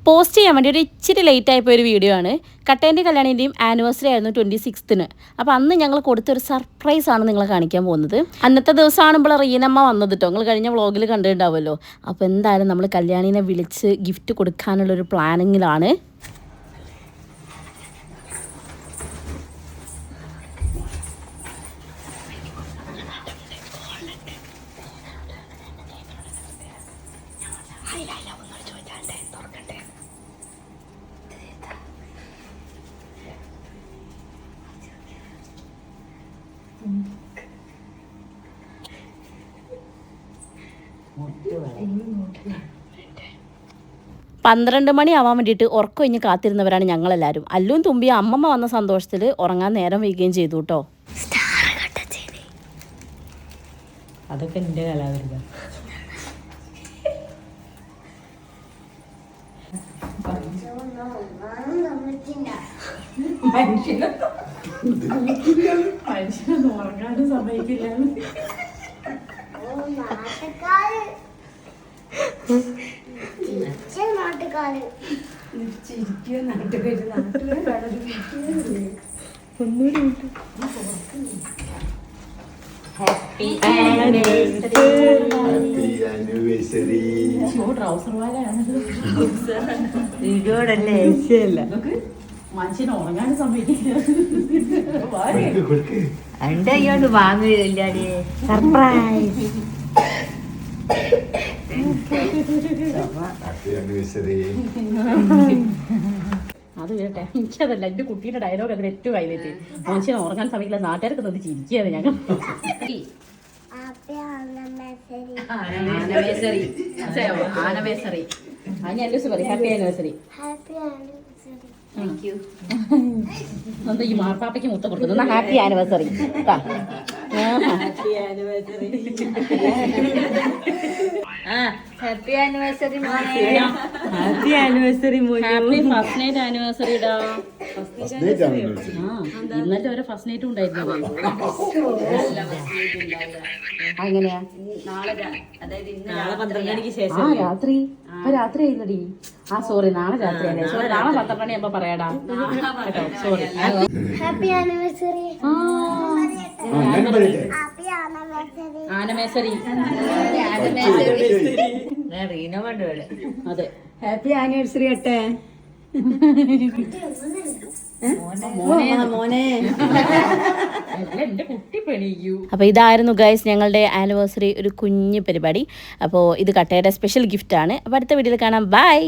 Post ചെയ്യാൻ വേണ്ടി ഒരു ഇച്ചിരി ലേറ്റ് ആയിപ്പോയ ഒരു വീഡിയോ ആണ്. കട്ടേൻ്റെ കല്യാണിൻ്റെയും ആനിവേഴ്സറി ആയിരുന്നു 26-ന്. അപ്പോൾ അന്ന് ഞങ്ങൾ കൊടുത്തൊരു സർപ്രൈസ് ആണ് നിങ്ങളെ കാണിക്കാൻ പോകുന്നത്. അന്നത്തെ ദിവസമാകുമ്പോൾ റീനമ്മ വന്നത് കേട്ടോ, നിങ്ങൾ കഴിഞ്ഞ വ്ളോഗിൽ കണ്ടിട്ടുണ്ടാവുമല്ലോ. അപ്പോൾ എന്തായാലും നമ്മൾ കല്യാണിനെ വിളിച്ച് ഗിഫ്റ്റ് കൊടുക്കാനുള്ളൊരു പ്ലാനിങ്ങിലാണ്. പന്ത്രണ്ട് മണി ആവാൻ വേണ്ടിയിട്ട് ഉറക്കം കഴിഞ്ഞ് കാത്തിരുന്നവരാണ് ഞങ്ങളെല്ലാവരും. അല്ലും തുമ്പി അമ്മമ്മ വന്ന സന്തോഷത്തിൽ ഉറങ്ങാൻ നേരം വൈകുകയും ചെയ്തു കേട്ടോ. അതൊക്കെ എൻ്റെ കലാകാരിക. മനുഷ്യനൊന്നും ഉറങ്ങാനും സമ്മതിക്കില്ല. മനുഷ്യന് ഉറങ്ങാനും സമ്മതിക്കില്ല. എന്റെ അയ്യോണ്ട് വാങ്ങില്ലേ സർപ്രൈസ്. അത് കേട്ടെ, എനിക്കതല്ല, എൻ്റെ കുട്ടിയുടെ ഡയലോഗ് അതിൽ ഏറ്റവും ഹൈലൈറ്റ്. മനുഷ്യനെ ഉറങ്ങാൻ സമയത്തില്ല, നാട്ടുകാർക്ക് നിന്ന് ചിരിക്കുകയാണ് ഞങ്ങൾ. Anniversary happy anniversary. എന്താ ഈ മാർപ്പാപ്പയ്ക്ക് മുത്ത കൊടുക്കുന്നത്? Happy anniversary. Happy anniversary. Happy anniversary. Happy first night anniversary ഇടാ. ഇന്നത്തെ ഒരു ഫസ്റ്റ് നൈറ്റും ഉണ്ടായിരുന്നു. അങ്ങനെയാ? നാളെ 12 മണിക്ക് ശേഷം. രാത്രി. ഇപ്പൊ രാത്രി ആയിരുന്നടി. സോറി, നാളെ രാത്രി അല്ലേ? സോറി, നാളെ 12 മണിയാകുമ്പോ പറയാടാ കേട്ടോ. Sorry. Happy anniversary. Anniversary. Reena വേണ്ട. അതെ, ഹാപ്പി ആനിവേഴ്സറി അട്ടെ. അപ്പോൾ ഇതായിരുന്നു ഗൈസ് ഞങ്ങളുടെ ആനിവേഴ്സറി ഒരു കുഞ്ഞു പരിപാടി. അപ്പോൾ ഇത് കട്ടയുടെ സ്പെഷ്യൽ ഗിഫ്റ്റ് ആണ്. അപ്പോൾ അടുത്ത വീഡിയോയിൽ കാണാം. ബൈ.